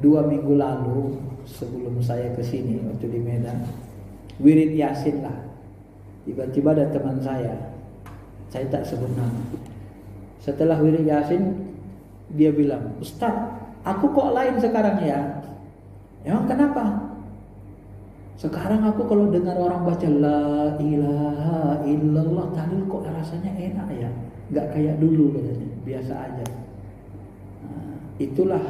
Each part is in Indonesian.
2 minggu lalu sebelum saya kesini waktu di Medan, wirid Yasin lah. Tiba-tiba ada teman saya tak sebut nama. Setelah wirid Yasin, dia bilang, Ustaz, aku kok lain sekarang ya? Emang kenapa? Sekarang aku kalau dengar orang baca La ilaha illallah tahlil kok rasanya enak ya, gak kayak dulu katanya, biasa aja. Nah, itulah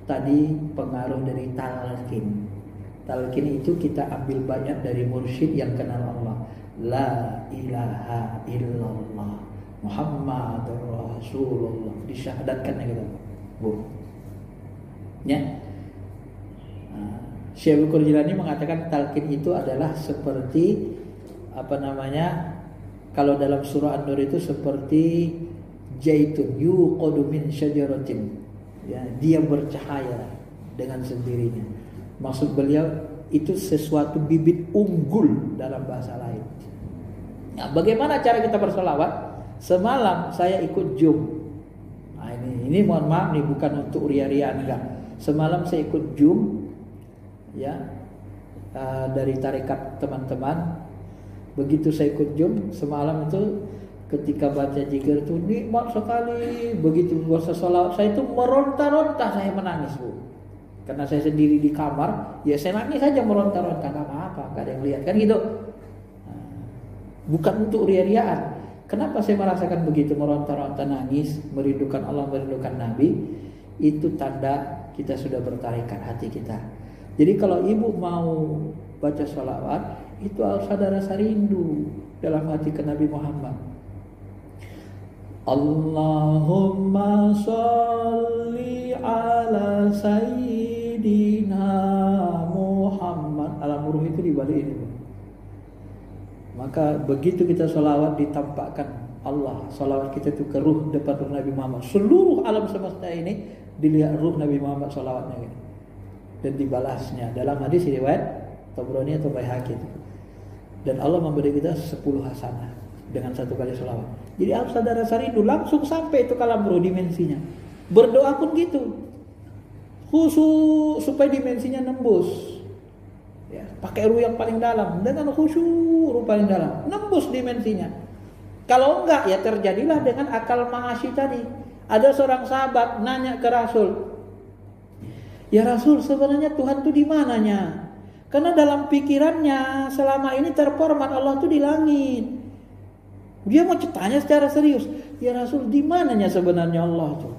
tadi pengaruh dari talqin. Talqin itu kita ambil banyak dari mursyid yang kenal Allah. La ilaha illallah Muhammadur Rasulullah, disyahadatkan gitu. Bu. Ya. Syekh Bukhari Jilani mengatakan talqin itu adalah seperti kalau dalam surah An-Nur itu seperti jaitun yuqadu min syajaratin. Ya, dia bercahaya dengan sendirinya. Maksud beliau itu sesuatu bibit unggul dalam bahasa lain. Nah, bagaimana cara kita bersolawat? Semalam saya ikut Jum. Nah, ini mohon maaf nih, bukan untuk ria-riaan enggak. Semalam saya ikut Jum, ya, dari tarekat teman-teman. Begitu saya ikut Jum semalam itu, ketika baca zikir itu nikmat sekali. Begitu baca salawat saya itu meronta-ronta, saya menangis, Bu. Karena saya sendiri di kamar, ya saya nangis saja meronta-ronta, enggak apa-apa, enggak ada yang lihat kan gitu. Bukan untuk ria-riaan. Kenapa saya merasakan begitu, meronta-ronta nangis, merindukan Allah, merindukan Nabi? Itu tanda kita sudah bertarekat hati kita. Jadi kalau ibu mau baca sholawat, itu harus ada rasa rindu dalam hati ke Nabi Muhammad. Allahumma sholli ala sayyidina Muhammad. Alam ruh itu dibalik ini. Maka begitu kita sholawat, ditampakkan Allah. Sholawat kita itu ke ruh depan ruh Nabi Muhammad. Seluruh alam semesta ini dilihat ruh Nabi Muhammad sholawatnya ini. Dan dibalasnya dalam hadis riwayat Tabrani atau Baihaqi. Dan Allah memberi kita 10 hasanah dengan 1 kali sholawat. Jadi harus ada rasa rindu, langsung sampai itu kalam ruh dimensinya. Berdoa pun gitu, khusyuk supaya dimensinya nembus. Ya, pakai ruh yang paling dalam, dengan khusyuk ruh paling dalam, nembus dimensinya. Kalau enggak, ya terjadilah dengan akal ma'asyi tadi. Ada seorang sahabat nanya ke Rasul, ya Rasul, sebenarnya Tuhan itu di mananya? Karena dalam pikirannya selama ini terformat Allah itu di langit. Dia mau tanya secara serius, ya Rasul, di mananya sebenarnya Allah itu?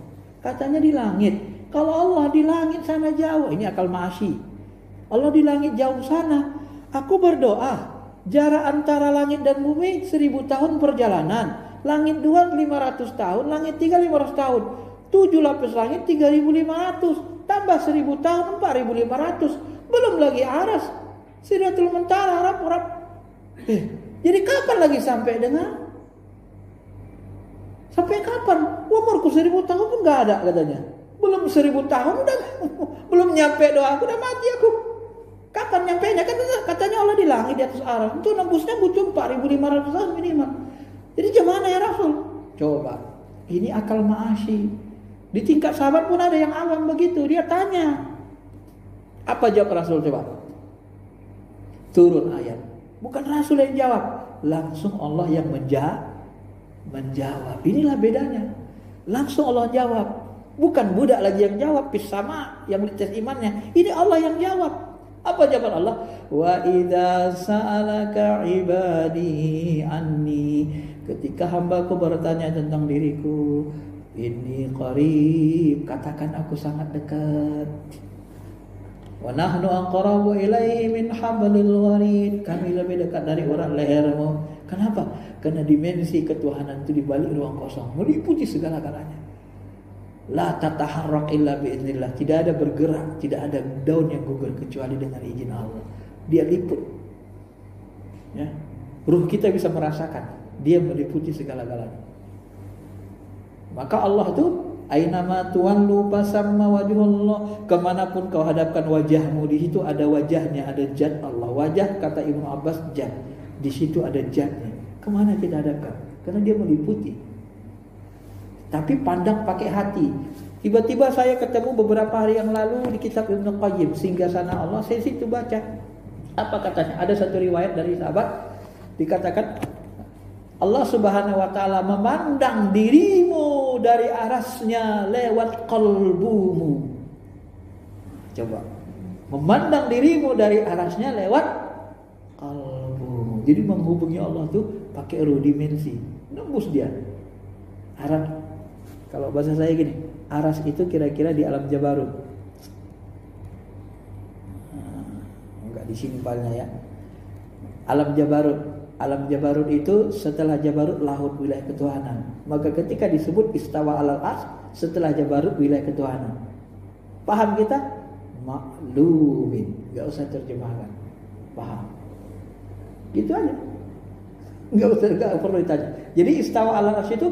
Katanya di langit. Kalau Allah di langit sana jauh, ini akal ma'asyi. Allah di langit jauh sana. Aku berdoa, jarak antara langit dan bumi 1000 tahun perjalanan. Langit 2 500 tahun, langit 3 500 tahun. 7 lapis langit 3500, tambah 1000 tahun 4500. Belum lagi aras, Sidratul Muntaha, Arab. Jadi kapan lagi sampai dengan? Sampai kapan? Umurku 1000 tahun pun gak ada katanya. Belum 1000 tahun udah belum nyampe doa aku udah mati aku. Kapan nyampainya? Katanya Allah di langit di atas aras. Itu nembusnya butuh 4500 tahun minimal. Jadi gimana ya Rasul? Coba. Ini akal ma'asyi. Di tingkat sahabat pun ada yang awam begitu. Dia tanya. Apa jawab Rasul coba? Turun ayat. Bukan Rasul yang jawab. Langsung Allah yang menjawab. Inilah bedanya. Langsung Allah jawab. Bukan budak lagi yang jawab. Sama yang dites imannya. Ini Allah yang jawab. Apa jawaban Allah? Wa idza sa'alaka ibadi anni, ketika hambaku bertanya tentang diriku, inni qarib, katakan aku sangat dekat. Wa nahnu aqrabu ilaihi min hablil warid, kami lebih dekat dari urat lehermu. Kenapa? Karena dimensi ketuhanan itu di balik ruang kosong, meliputi segala-galanya. La tataharrak illa biiznillah, tidak ada bergerak, tidak ada daun yang gugur kecuali dengan izin Allah. Dia liput. Ya. Ruh kita bisa merasakan, dia meliputi segala-galanya. Maka Allah itu ainama tuwallu fasamma wajhullah, kemanapun kau hadapkan wajahmu, di situ ada wajahnya, ada zat Allah. Wajah kata Ibnu Abbas zat, di situ ada zatnya. Kemana kita hadapkan? Karena dia meliputi. Tapi pandang pakai hati. Tiba-tiba saya ketemu beberapa hari yang lalu di kitab Ibnu Qayyim, Singgasana Allah. Saya situ baca. Apa katanya? Ada satu riwayat dari sahabat dikatakan Allah Subhanahu wa taala memandang dirimu dari arasnya lewat qalbumu. Coba. Memandang dirimu dari arasnya lewat qalbumu. Jadi menghubungi Allah tuh pakai ruh dimensi. Nembus dia. Aras, kalau bahasa saya gini, aras itu kira-kira di alam Jabarut. Enggak di sini palnya ya. Alam Jabarut. Alam Jabarut itu setelah Jabarut lahut wilayah ketuhanan. Maka ketika disebut istawa alal ars, setelah Jabarut wilayah ketuhanan. Paham kita? Maklumin. Enggak usah terjemahkan. Paham? Gitu aja. Enggak perlu ditanya. Jadi istawa alal ars itu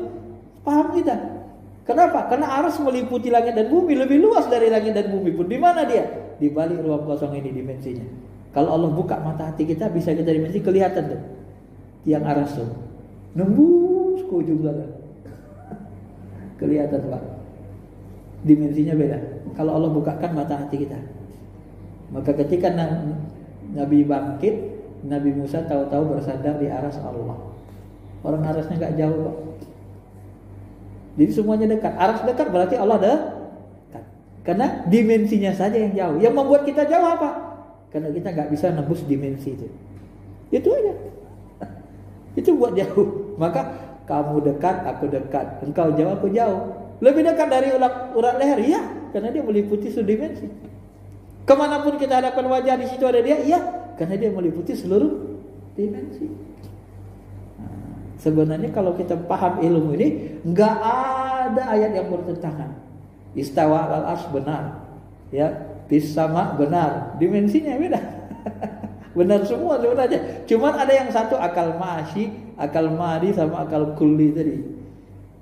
paham kita. Kenapa? Karena aras meliputi langit dan bumi, lebih luas dari langit dan bumi pun. Di mana dia? Di balik ruang kosong ini dimensinya. Kalau Allah buka mata hati kita, bisa kita dimensi, kelihatan tuh yang aras tuh nembus ke ujung sana. Kelihatan Pak. Dimensinya beda. Kalau Allah bukakan mata hati kita, maka ketika Nabi bangkit, Nabi Musa tahu-tahu bersandar di aras Allah. Orang arasnya gak jauh Pak. Jadi semuanya dekat. Aras dekat berarti Allah dekat. Karena dimensinya saja yang jauh. Yang membuat kita jauh apa? Karena kita gak bisa nembus dimensi itu. Itu aja. Itu buat jauh. Maka kamu dekat, aku dekat. Engkau jauh, aku jauh. Lebih dekat dari urat leher, iya. Karena dia meliputi seluruh dimensi. Kemanapun kita hadapkan wajah, di situ ada dia, iya. Karena dia meliputi seluruh dimensi. Sebenarnya kalau kita paham ilmu ini, nggak ada ayat yang bertentangan. Istawa al ars benar, ya, bis sama benar, dimensinya beda. Benar semua sebenarnya. Cuman ada yang satu akal masyi, akal madi sama akal kulli tadi.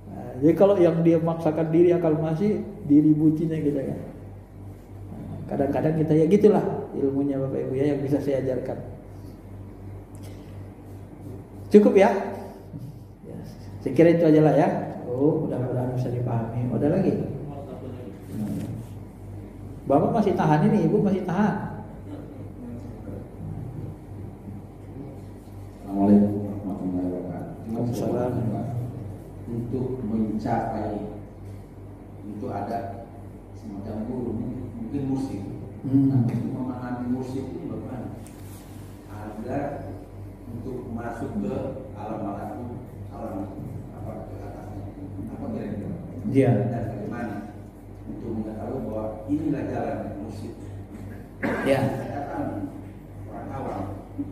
Nah, jadi kalau yang dia memaksakan diri akal masyi, diributinya gitu kan. Kadang-kadang kita ya gitulah ilmunya Bapak Ibu ya yang bisa saya ajarkan. Cukup ya? Saya kira itu aja lah ya. Oh, mudah-mudahan bisa dipahami. Ada lagi? Bapak masih tahan ini, Ibu masih tahan. Assalamualaikum warahmatullahi wabarakatuh. Waalaikumsalam. Untuk mencapai itu ada semacam guru, mungkin mursyid. Tapi untuk memahami mursyid ini bagaimana? Agar untuk masuk ke alam malakut, alam apa ke atasnya, apa kira-kira? Iya. Dan bagaimana untuk mengetahui bahwa inilah jalan mursyid? Ya. Saya kan orang awam.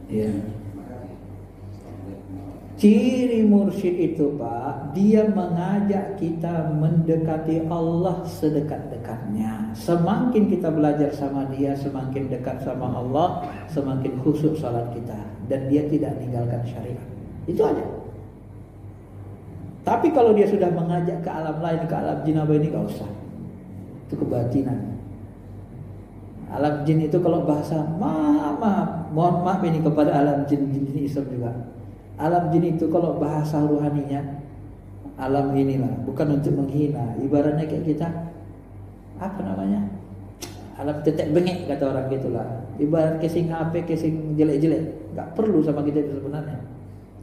Iya. Ciri mursyid itu Pak, dia mengajak kita mendekati Allah sedekat-dekatnya. Semakin kita belajar sama dia, semakin dekat sama Allah, semakin khusyuk salat kita. Dan dia tidak meninggalkan syariat. Itu aja. Tapi kalau dia sudah mengajak ke alam lain, ke alam jin apa ini, gak usah. Itu kebatinan. Alam jin itu kalau bahasa mohon maaf ini kepada alam jin ini Islam juga. Alam jin itu kalau bahasa ruhaninya alam inilah, bukan untuk menghina. Ibaratnya kayak kita apa namanya? Alam tetek bengek kata orang gitulah. Ibarat casing HP, casing jelek-jelek, enggak perlu sama kita itu sebenarnya.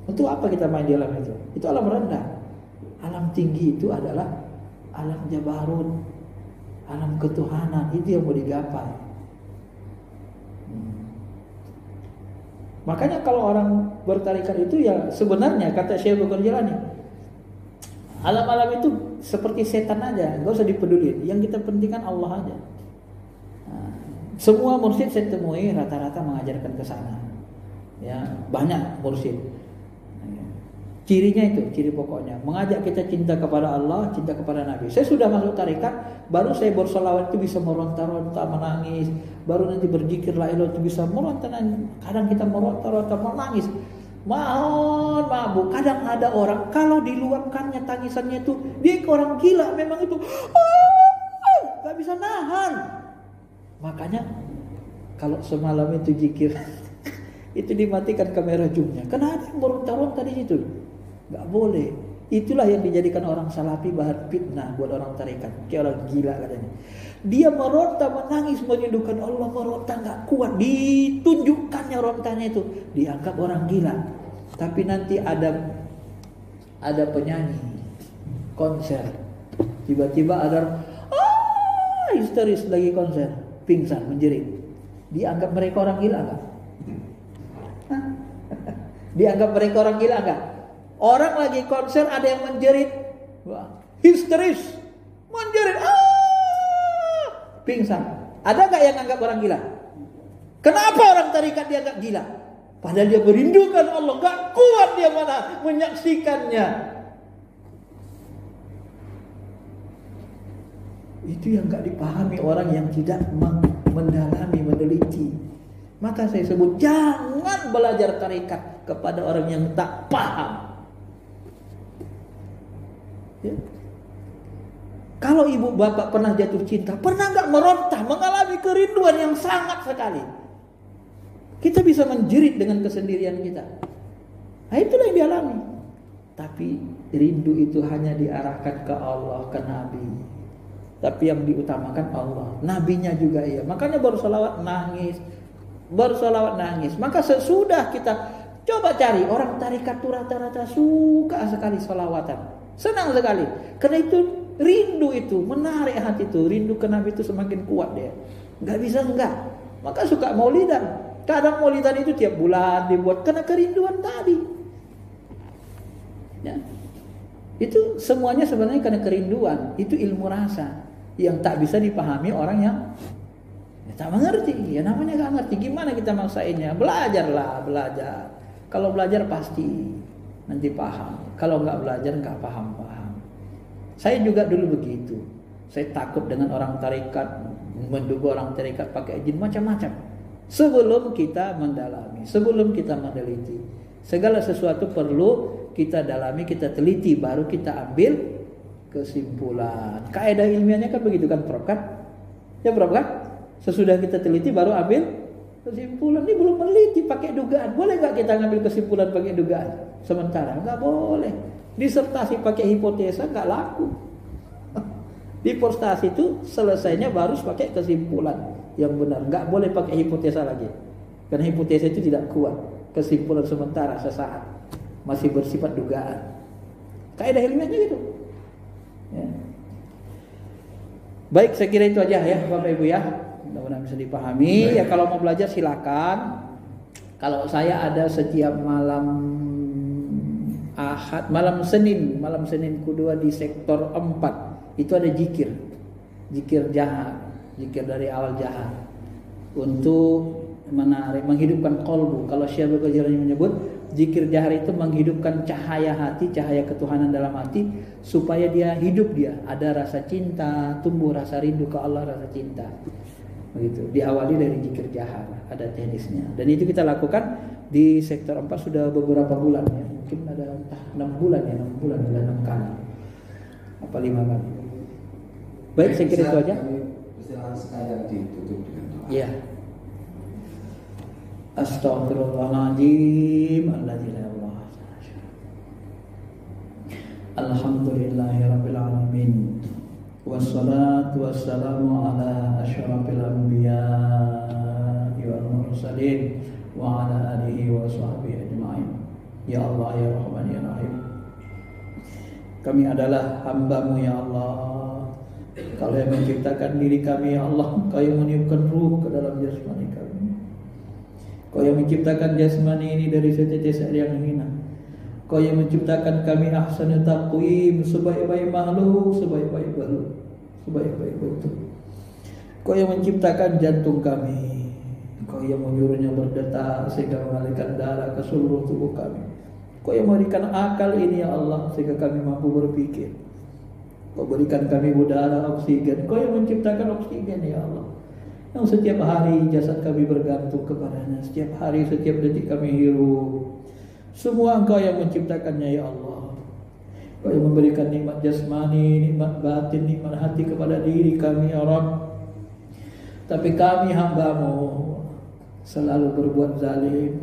Untuk apa kita main di alam itu? Itu alam rendah. Alam tinggi itu adalah alam Jabarut, alam ketuhanan. Itu yang mau digapai. Makanya kalau orang bertarikat itu ya sebenarnya kata Syekh Abdul Qadir Jilani, alam-alam itu seperti setan aja, nggak usah dipeduli. Yang kita pentingkan Allah aja. Nah, semua mursyid saya temui rata-rata mengajarkan ke sana. Ya, banyak mursyid. Cirinya itu, ciri pokoknya mengajak kita cinta kepada Allah, cinta kepada Nabi. Saya sudah masuk tarikat, baru saya bersolawat itu bisa meronta-ronta, menangis. Baru nanti berzikir la ilaha itu bisa meronta. Kadang kita meronta-ronta, menangis. Mohon maaf Bu, kadang ada orang kalau diluapkannya tangisannya itu dia orang gila memang itu. Gak bisa nahan. Makanya kalau semalam itu zikir itu dimatikan kamera zoomnya. Karena ada yang meronta-ronta di situ. Gak boleh. Itulah yang dijadikan orang salafi bahan fitnah buat orang tarekat. Kayak orang gila katanya. Dia meronta, menangis, merindukan Allah, meronta nggak kuat. Ditunjukkannya rontanya itu, dianggap orang gila. Tapi nanti ada penyanyi konser, tiba-tiba ada histeris lagi konser, pingsan, menjerit. Dianggap mereka orang gila nggak? Dianggap mereka orang gila nggak? Orang lagi konser ada yang menjerit, wah, histeris, menjerit, pingsan. Ada nggak yang anggap orang gila? Kenapa orang tarekat dianggap gila? Padahal dia merindukan Allah, nggak kuat dia mana menyaksikannya. Itu yang nggak dipahami orang yang tidak mendalami, meneliti. Maka saya sebut jangan belajar tarekat kepada orang yang tak paham. Ya. Kalau ibu bapak pernah jatuh cinta, pernah nggak meronta, mengalami kerinduan yang sangat sekali? Kita bisa menjerit dengan kesendirian kita. Nah, itulah yang dialami. Tapi rindu itu hanya diarahkan ke Allah, ke Nabi. Tapi yang diutamakan Allah, Nabinya juga iya. Makanya baru salawat nangis, Maka sesudah kita coba cari orang tarekat itu rata-rata suka sekali salawatan, senang sekali. Karena itu rindu itu menarik hati itu, rindu ke Nabi itu semakin kuat dia. Nggak bisa enggak. Maka suka maulidan. Kadang maulidan itu tiap bulan dibuat karena kerinduan tadi. Ya. Itu semuanya sebenarnya karena kerinduan. Itu ilmu rasa yang tak bisa dipahami orang yang tak mengerti. Ya namanya gak ngerti. Gimana kita maksainnya? Belajarlah, belajar. Kalau belajar pasti nanti paham. Kalau nggak belajar nggak paham. Saya juga dulu begitu. Saya takut dengan orang tarekat, menduga orang tarekat pakai jin macam-macam. Sebelum kita mendalami, sebelum kita meneliti, segala sesuatu perlu kita dalami, kita teliti, baru kita ambil kesimpulan. Kaidah ilmiahnya kan begitu kan, Prof kan? Ya Prof kan? Sesudah kita teliti baru ambil kesimpulan. Ini belum meneliti, pakai dugaan. Boleh nggak kita ngambil kesimpulan pakai dugaan? Sementara nggak boleh. Disertasi pakai hipotesa nggak laku. Disertasi itu selesainya baru pakai kesimpulan yang benar. Nggak boleh pakai hipotesa lagi. Karena hipotesa itu tidak kuat. Kesimpulan sementara sesaat, masih bersifat dugaan. Kaidah ilmiahnya gitu. Ya. Baik, saya kira itu aja ya Bapak Ibu ya. Mudah-mudahan bisa dipahami. Ya kalau mau belajar silakan. Kalau saya ada setiap malam Ahad, malam Senin kedua di sektor 4 itu ada zikir jahat, zikir dari awal jahat untuk menarik, menghidupkan kolbu. Kalau Syekh Al-Ghazali menyebut zikir jahat itu menghidupkan cahaya hati, cahaya ketuhanan dalam hati supaya dia hidup, dia ada rasa cinta, tumbuh rasa rindu ke Allah, rasa cinta. Begitu. Diawali dari zikir jahat, ada teknisnya. Dan itu kita lakukan di sektor 4 sudah beberapa bulan ya. Mungkin ada 6 bulan ya, 6 bulan ada 6 kali. Apa 5 kali. Baik, saya kira itu aja. Silakan sekalian ditutup dengan doa. Iya. Astaghfirullahaladzim. Alhamdulillahirabbil alamin. Wassalatu wassalamu ala asyrafil anbiya'i wal mursalin wa ala alihi wa sahbihi ajma'in. Ya Allah ya Rahman ya Rahim. Kami adalah hamba-Mu ya Allah. Kau yang menciptakan diri kami ya Allah. Kau yang meniupkan ruh ke dalam jasmani kami. Kau yang menciptakan jasmani ini dari setetes air yang hina. Kau yang menciptakan kami ahsanu taqwim, sebaik-baik makhluk, sebaik-baik bentuk. Kau yang menciptakan jantung kami. Kau yang menyuruhnya berdetak sehingga mengalirkan darah ke seluruh tubuh kami. Kau yang memberikan akal ini ya Allah sehingga kami mampu berpikir. Kau berikan kami udara, oksigen. Kau yang menciptakan oksigen ya Allah, yang setiap hari jasad kami bergantung kepadanya. Setiap hari, setiap detik kami hirup. Semua Engkau yang menciptakannya ya Allah. Kau yang memberikan nikmat jasmani, nikmat batin, nikmat hati kepada diri kami ya Rabb. Tapi kami hamba-Mu selalu berbuat zalim.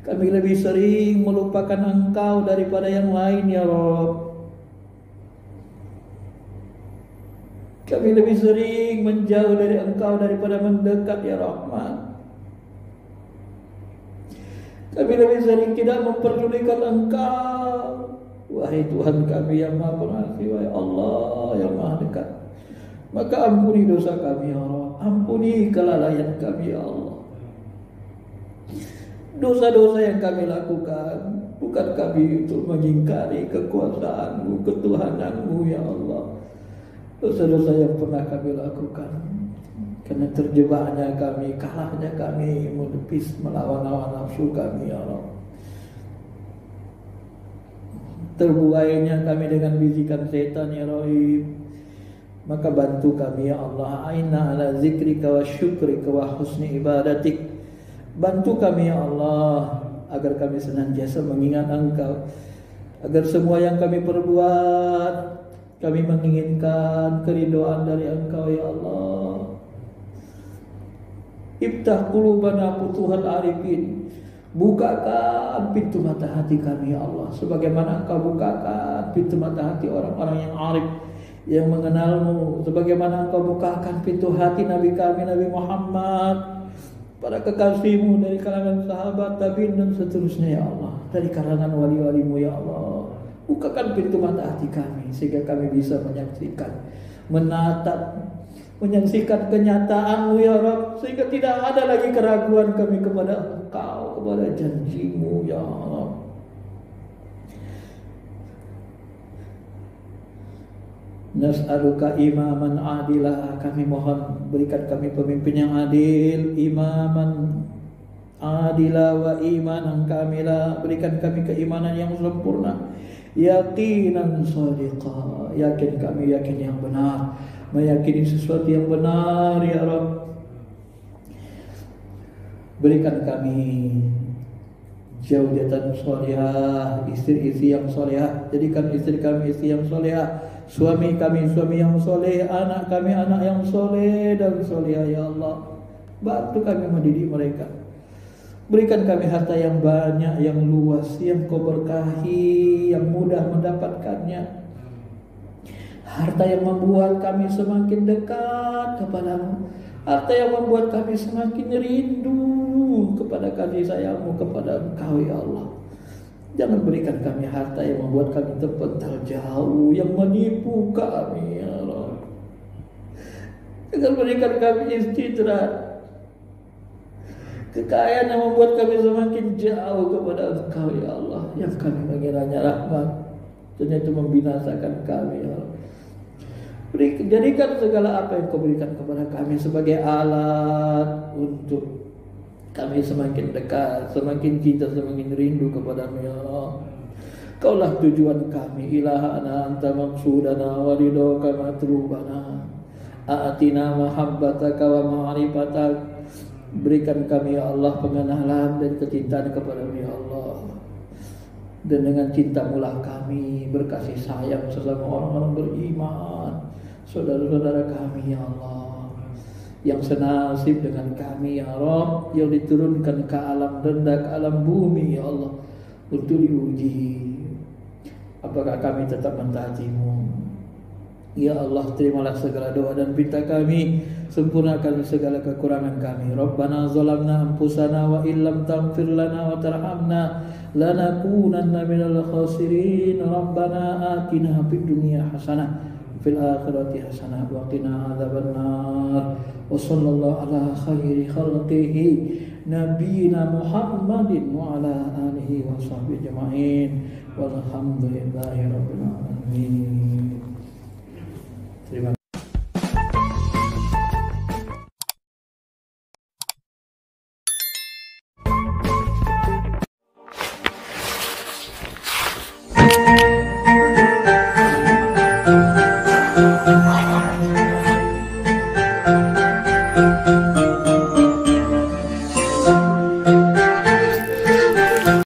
Kami lebih sering melupakan Engkau daripada yang lain ya Rabb. Kami lebih sering menjauh dari Engkau daripada mendekat ya Rahman. Kami lebih sering tidak memperdulikan Engkau, wahai Tuhan kami yang Maha Pengasih, wahai Allah yang Maha Dekat. Maka ampuni dosa kami ya Allah, ampuni kelalaian kami ya Allah. Dosa-dosa yang kami lakukan bukan kami untuk mengingkari kekuasaan-Mu, ketuhanan-Mu ya Allah. Dosa-dosa yang pernah kami lakukan karena terjebaknya kami, kalahnya kami menepis melawan nafsu kami ya Allah. Terbuainya kami dengan bisikan setan ya Rahim. Maka bantu kami ya Allah, aina ala zikrika wa syukrika wa husni ibadatik. Bantu kami ya Allah agar kami senantiasa mengingat Engkau, agar semua yang kami perbuat kami menginginkan keridhaan dari Engkau ya Allah. Iftah qulubana futuhal arifin. Bukakan pintu mata hati kami ya Allah, sebagaimana Engkau bukakan pintu mata hati orang-orang yang arif, yang mengenal-Mu, sebagaimana Engkau bukakan pintu hati Nabi kami Nabi Muhammad, para kekasih-Mu dari kalangan sahabat, tabi'in dan seterusnya ya Allah, dari kalangan wali-wali-Mu ya Allah. Bukakan pintu mata hati kami sehingga kami bisa menyaksikan, menatap, menyaksikan kenyataan-Mu ya Rabb, sehingga tidak ada lagi keraguan kami kepada Engkau, kepada janji-Mu ya Allah. Nas'aluka imaman adilah, kami mohon berikan kami pemimpin yang adil, imaman adilah wa imanan kamilah, berikan kami keimanan yang sempurna, yaqinan shadiqa, yakin kami yakin yang benar, meyakini sesuatu yang benar ya Rabb. Berikan kami zaujatan salihah, istri-istri yang salihah, jadikan istri kami istri yang salihah, suami kami suami yang soleh, anak kami anak yang soleh dan salihah ya Allah. Bantu kami mendidik mereka. Berikan kami harta yang banyak, yang luas, yang Kau berkahi, yang mudah mendapatkannya. Harta yang membuat kami semakin dekat kepada-Mu, harta yang membuat kami semakin rindu kepada kasih sayang-Mu, kepada Engkau ya Allah. Jangan berikan kami harta yang membuat kami terpental jauh, yang menipu kami ya Allah. Jangan berikan kami istidrat, kekayaan yang membuat kami semakin jauh kepada Engkau ya Allah, yang kami mengiranya rahmat, ternyata membinasakan kami ya Allah. Jadikan segala apa yang Kau berikan kepada kami sebagai alat untuk kami semakin dekat, semakin cinta, semakin rindu kepada-Mu ya Allah. Kaulah tujuan kami, ilahana anta maqsudana wa ridhoka matlubana, a'tina mahabbataka wa ma'rifatak. Berikan kami ya Allah pengenalan dan kecintaan kepada-Mu ya Allah. Dan dengan cinta-Mu lah kami berkasih sayang sesama orang-orang beriman, saudara-saudara kami ya Allah, yang senasib dengan kami ya Rabb, yang diturunkan ke alam rendah, ke alam bumi ya Allah, untuk diuji apakah kami tetap mentaati-Mu. Ya Allah, terimalah segala doa dan pinta kami, sempurnakan segala kekurangan kami. Rabbana zalamna anfusana wa illam taghfir lana wa tarhamna lanakunanna minal khasirin. Rabbana atina fid dunya hasanah fil akhirati hasanah wa qina adzabannar. Wa sallallahu ala khairi khalqihi nabiyina Muhammadin wa ala alihi wa sahbihi ajma'in. Walhamdulillahi rabbil alamin. Terima kasih.